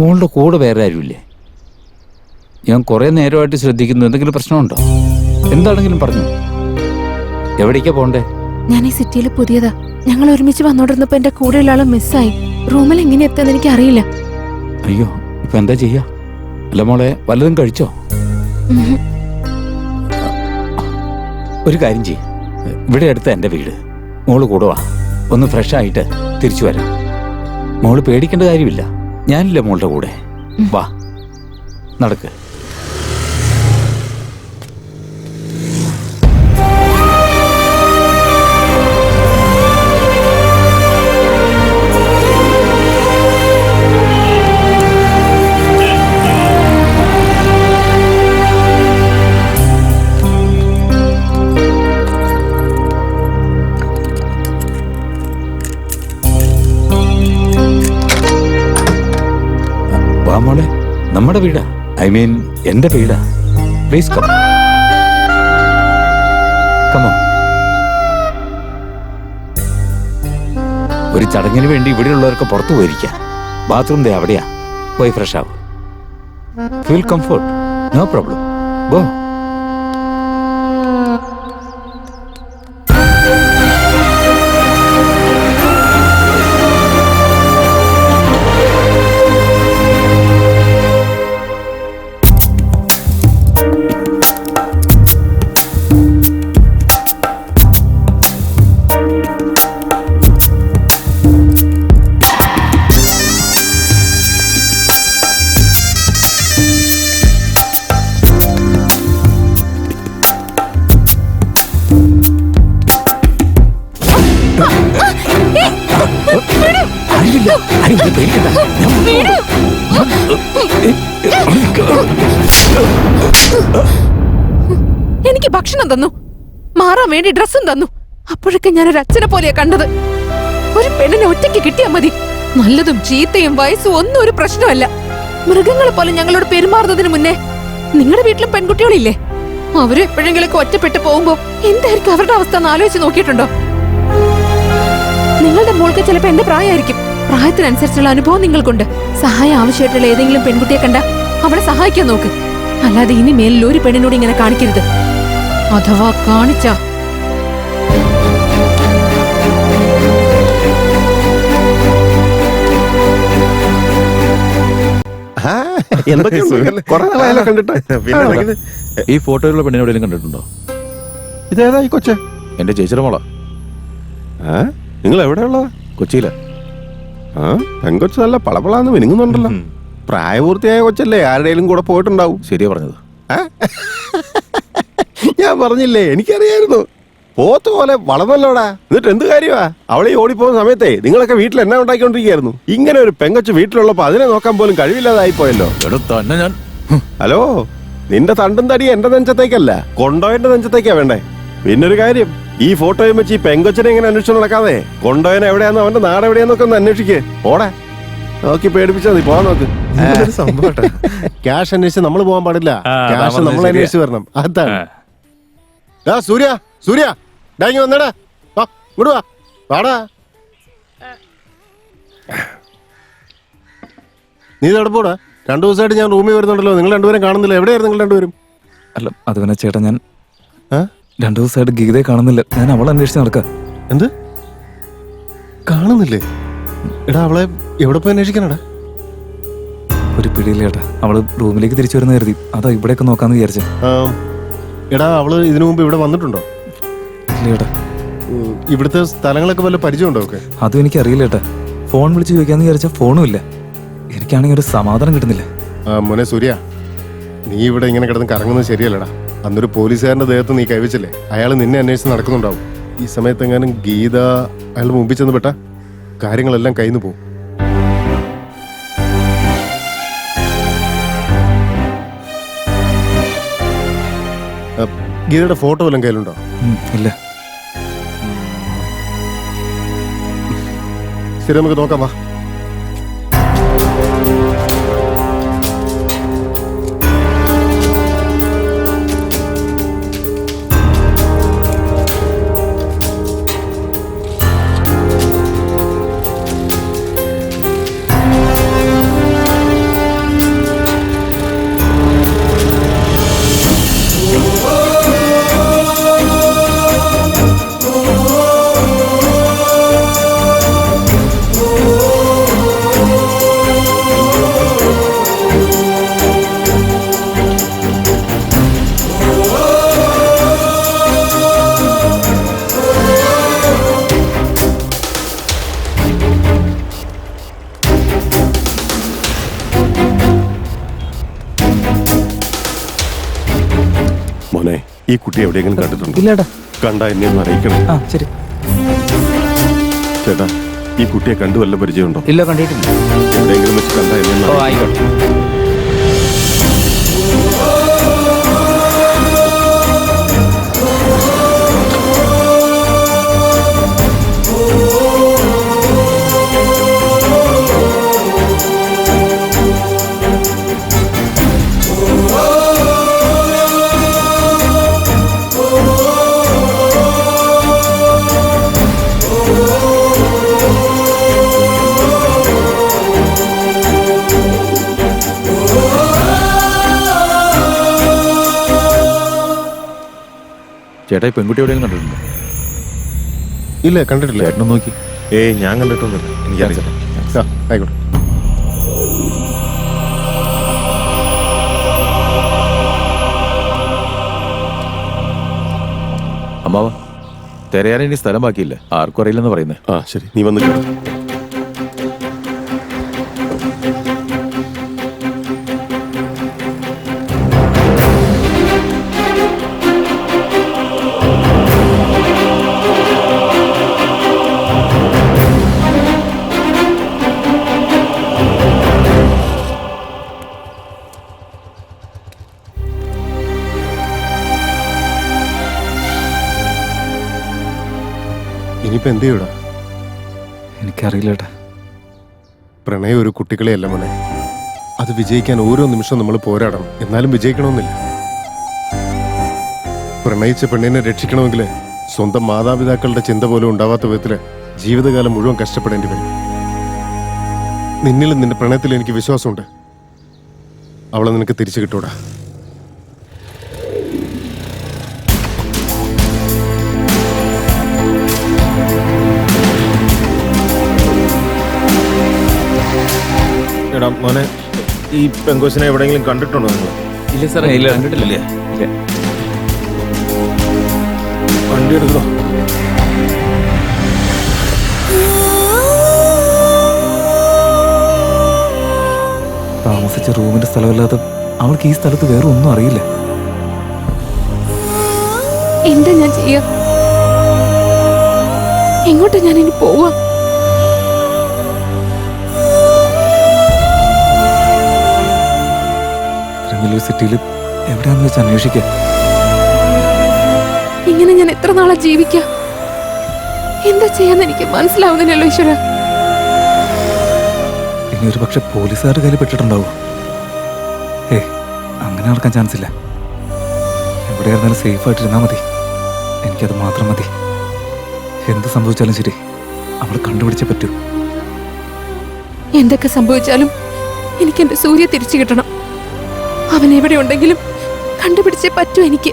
മോളുടെ കൂടെ വേറെ ആരുമില്ലേ? ഞാൻ കുറേ നേരമായിട്ട് ശ്രദ്ധിക്കുന്നു. എന്തെങ്കിലും പ്രശ്നമുണ്ടോ? എന്താണെങ്കിലും പറഞ്ഞു. എവിടേക്കാ പോണ്ടേ? ഞാൻ ഈ സിറ്റിയിൽ പുതിയതാ. ഞങ്ങൾ ഒരുമിച്ച് വന്നോണ്ടിരുന്നപ്പോ എന്റെ കൂടെയുള്ള ആള് മിസ്സായി. റൂമിൽ എങ്ങനെ എത്താന്ന് എനിക്ക് അറിയില്ല. അയ്യോ, ഇപ്പൊ എന്താ ചെയ്യാ? അല്ല മോളെ, വല്ലതും കഴിച്ചോ? ഒരു കാര്യം ചെയ്യ, ഇവിടെ അടുത്ത എൻ്റെ വീട്. മോള് കൂടെ വാ, ഒന്ന് ഫ്രഷ് ആയിട്ട് തിരിച്ചു വരാം. മോള് പേടിക്കേണ്ട കാര്യമില്ല, ഞാനില്ല മോളുടെ കൂടെ. വാ, നടക്ക്. മോളെ, നമ്മുടെ വീടാ. ഐ മീൻ എന്റെ വീടാ. Please come. കമോ. ഒരു ചടങ്ങിന് വേണ്ടി ഇവിടെയുള്ളവർക്ക് പുറത്തു പോയിരിക്കാം. ബാത്റൂം ദേ അവിടെയാ. പോയി ഫ്രഷ് ആവും. Feel comfort, no problem. Go. എനിക്ക് ഭക്ഷണം തന്നു, മാറാൻ വേണ്ടി ഡ്രസ്സും തന്നു. അപ്പോഴൊക്കെ ഞാനൊരു അച്ഛനെ പോലെയാ കണ്ടത്. ഒരു പെണ്ണിനെ ഒറ്റയ്ക്ക് കിട്ടിയാൽ മതി. നല്ലതും ചീത്തയും വയസ്സും ഒന്നും ഒരു പ്രശ്നമല്ല. മൃഗങ്ങളെ പോലെ ഞങ്ങളോട് പെരുമാറുന്നതിന് മുന്നേ നിങ്ങളുടെ വീട്ടിലും പെൺകുട്ടികളില്ലേ? അവര് എപ്പോഴെങ്കിലൊക്കെ ഒറ്റപ്പെട്ട് പോകുമ്പോ എന്തായിരിക്കും അവരുടെ അവസ്ഥ എന്ന് ആലോചിച്ച് നോക്കിയിട്ടുണ്ടോ? നിങ്ങളുടെ മോൾക്ക് ചിലപ്പോ എന്റെ പ്രായമായിരിക്കും. പ്രായത്തിനനുസരിച്ചുള്ള അനുഭവം നിങ്ങൾക്കുണ്ട്. സഹായം ആവശ്യമായിട്ടുള്ള ഏതെങ്കിലും പെൺകുട്ടിയെ കണ്ട അവളെ സഹായിക്കാൻ നോക്ക്. അല്ലാതെ ഇനി മേലിൽ ഒരു പെണ്ണിനോട് ഇങ്ങനെ കാണിക്കരുത്. അഥവാ കാണിച്ചാ ഈ ഫോട്ടോയിലുള്ള പെണ്ണിനോടെങ്കിലും കണ്ടിട്ടുണ്ടോ? ഇതേതാ ഈ കൊച്ചെ? എന്റെ ചേച്ചിയുടെ മോളാ. നിങ്ങൾ എവിടെയുള്ളതാ? കൊച്ചിയിലാ. പെങ്കൊച്ച് നല്ല പളപളാന്ന് മിനുങ്ങുന്നുണ്ടല്ലോ. പ്രായപൂർത്തിയായ കൊച്ചല്ലേ, ആരുടെയും കൂടെ പോയിട്ടുണ്ടാവും. ശരിയാ പറഞ്ഞത്. ഞാൻ പറഞ്ഞില്ലേ, എനിക്കറിയായിരുന്നു. പോത്ത് പോലെ വളർന്നല്ലോടാ. എന്നിട്ട് എന്ത് കാര്യമാ? അവളെ ഓടിപ്പോകുന്ന സമയത്തെ നിങ്ങളൊക്കെ വീട്ടിൽ എന്നാ ഉണ്ടാക്കിക്കൊണ്ടിരിക്കുകയായിരുന്നു. ഇങ്ങനെ ഒരു പെങ്കൊച്ച് വീട്ടിലുള്ളപ്പോ അതിനെ നോക്കാൻ പോലും കഴിവില്ലാതായി പോയല്ലോ. തന്നെ ഞാൻ. ഹലോ, നിന്റെ തണ്ടും തടി എന്റെ നെഞ്ചത്തേക്കല്ല, കൊണ്ടോയന്റെ നെഞ്ചത്തേക്കാ വേണ്ടേ. പിന്നൊരു കാര്യം, ഈ ഫോട്ടോയും വെച്ച് ഈ പെങ്കൊച്ചിനെ ഇങ്ങനെ അന്വേഷിച്ചു നടക്കാതെ കൊണ്ടോയൻ എവിടെയാന്ന് അവന്റെ നാട് എവിടെയാന്നൊക്കെ ഒന്ന് അന്വേഷിക്കേ. ഓടെ നോക്കി പേടിപ്പിച്ചാ മതി. പോവാൻ നോക്ക്. ക്യാഷ് അന്വേഷിച്ച് നമ്മൾ പോകാൻ പാടില്ല. ക്യാഷ് നമ്മൾ അന്വേഷിച്ച് വരണം. അതാണ്. സൂര്യ, സൂര്യ ഡാങ്ങി വന്നടാ. ഇങ്ങോട്ട് വാ, വാടാ. നീ ഇതെവിടെ പോടാ? 2 ദിവസമായിട്ട് ഞാൻ റൂമിൽ വരുന്നുണ്ടല്ലോ. നിങ്ങൾ രണ്ടുപേരും കാണുന്നില്ല. എവിടെയായിരുന്നു നിങ്ങൾ രണ്ടുപേരും? അല്ല, അത് പിന്നെ ചേട്ടാ, ഞാൻ 2 ദിവസമായിട്ട് ഗീതയെ കാണുന്നില്ല. ഞാൻ അവളെ അന്വേഷിച്ച് നടക്കാം. എന്ത് കാണുന്നില്ലേ? എടാ, അവളെ എവിടെ പോയി അന്വേഷിക്കാനടാ? ഒരു പിടിയില്ല ചേട്ടാ. അവള് റൂമിലേക്ക് തിരിച്ചു വരുന്ന കരുതി. അതാ ഇവിടെയൊക്കെ നോക്കാന്ന് വിചാരിച്ചേ. എടാ, അവള് ഇതിനു മുമ്പ് ഇവിടെ വന്നിട്ടുണ്ടോ? ഇല്ല ചേട്ടാ. ഇവിടുത്തെ സ്ഥലങ്ങളൊക്കെ വല്ല പരിചയമുണ്ടോ? ഒക്കെ അതും എനിക്ക് അറിയില്ല ചേട്ടാ. ഫോൺ വിളിച്ച് ചോദിക്കാന്ന് വിചാരിച്ചാൽ ഫോണും ഇല്ല. എനിക്കാണെങ്കിൽ ഒരു സമാധാനം കിട്ടുന്നില്ല. മോനെ സൂര്യ, നീ ഇവിടെ ഇങ്ങനെ കിടന്ന് കറങ്ങുന്നത് ശരിയല്ലടാ. അന്നൊരു പോലീസുകാരന്റെ ദേഹത്ത് നീ കൈവച്ചില്ലേ, അയാൾ നിന്നെ അന്വേഷിച്ച് നടക്കുന്നുണ്ടാവും. ഈ സമയത്ത് എങ്ങാനും ഗീത അയാളുടെ മുമ്പിൽ ചെന്ന് പെട്ട കാര്യങ്ങളെല്ലാം കയ്യിന്ന് പോകും. ഗീതയുടെ ഫോട്ടോ വല്ലതും കയ്യിലുണ്ടോ? ഇല്ല. ശരി, നമുക്ക് നോക്കാം. വാ. ഈ കുട്ടി എവിടെയെങ്കിലും കണ്ടിട്ടുണ്ടോ? ഇല്ലേട്ടാ. കണ്ടാ എന്നെ ഒന്ന് അറിയിക്കണം. ആ ശരി. ചേട്ടാ, ഈ കുട്ടിയെ കണ്ടു വല്ല പരിചയമുണ്ടോ? ഇല്ല, കണ്ടിട്ടില്ല. എവിടെയെങ്കിലും വെച്ച് കണ്ടാ എന്നെ ഒന്ന് ഓ, അറിയിക്കണം. ആയിക്കോട്ടെ. ചേട്ടാ ഈ പെൺകുട്ടി എവിടെയെങ്കിലും കണ്ടിട്ടുണ്ടോ? ഇല്ല, കണ്ടിട്ടില്ല. ചേട്ടനും നോക്കി. ഏയ്, ഞാൻ കണ്ടിട്ടൊന്നുമില്ല. എനിക്കറിയാം. ആ, ആയിക്കോട്ടെ. അമ്മാവ, തിരയാൻ ഇനി സ്ഥലം ബാക്കിയില്ല. ആർക്കും അറിയില്ലെന്ന് പറയുന്നേ. ആ ശരി, നീ വന്ന് കേട്ടോ. ഇനിയിപ്പോ എന്ത് ചെയ്യൂടാ? എനിക്കറിയില്ലേട്ടാ. പ്രണയം ഒരു കുട്ടികളെയല്ല മോനെ. അത് വിജയിക്കാൻ ഓരോ നിമിഷവും നമ്മൾ പോരാടണം. എന്നാലും വിജയിക്കണമെന്നില്ല. പ്രണയിച്ച പെണ്ണിനെ രക്ഷിക്കണമെങ്കിൽ സ്വന്തം മാതാപിതാക്കളുടെ ചിന്ത പോലും ഉണ്ടാവാത്ത വിധത്തില് ജീവിതകാലം മുഴുവൻ കഷ്ടപ്പെടേണ്ടി വരും. നിന്നിലും നിന്റെ പ്രണയത്തിൽ എനിക്ക് വിശ്വാസമുണ്ട്. അവളെ നിനക്ക് തിരിച്ചു കിട്ടൂടാ. എടാ മോനെ, ഈ പെങ്കോസിനെ എവിടെയെങ്കിലും കണ്ടിട്ടുണ്ടോ നിങ്ങൾ? ഇല്ല സാറേ, ഇല്ല, കണ്ടിട്ടില്ല. വണ്ടി എടുക്കോ? താമസിച്ച റൂമിന്റെ സ്ഥലമല്ലാതെ അവൾക്ക് ഈ സ്ഥലത്ത് വേറെ ഒന്നും അറിയില്ല. എന്താ ഞാൻ ചെയ്യാ? എങ്ങോട്ടാ ഞാൻ ഇനി പോവാ? വലിയൊരു സിറ്റിയിൽ എവിടെയാന്ന് വെച്ച് അന്വേഷിക്കുക. ഇങ്ങനെ ഞാൻ എത്ര നാളാ ജീവിക്കാം? എന്താ ചെയ്യാന്ന് എനിക്ക് മനസ്സിലാവുന്നില്ലല്ലോ ഈശ്വര. ഇനി ഒരു പക്ഷെ പോലീസുകാരുടെ കയ്യിൽ പെട്ടിട്ടുണ്ടാവും. അങ്ങനെ നടക്കാൻ ചാൻസ് ഇല്ല. എവിടെയായിരുന്നാലും സേഫ് ആയിട്ടിരുന്നാൽ മതി. എനിക്കത് മാത്രം മതി. എന്ത് സംഭവിച്ചാലും ശരി, അവളെ കണ്ടുപിടിച്ചേ പറ്റൂ. എന്തൊക്കെ സംഭവിച്ചാലും എനിക്ക് എന്റെ സൂര്യ തിരിച്ചു കിട്ടണം. അവൻ എവിടെ ഉണ്ടെങ്കിലും കണ്ടുപിടിച്ചേ പറ്റൂ എനിക്ക്.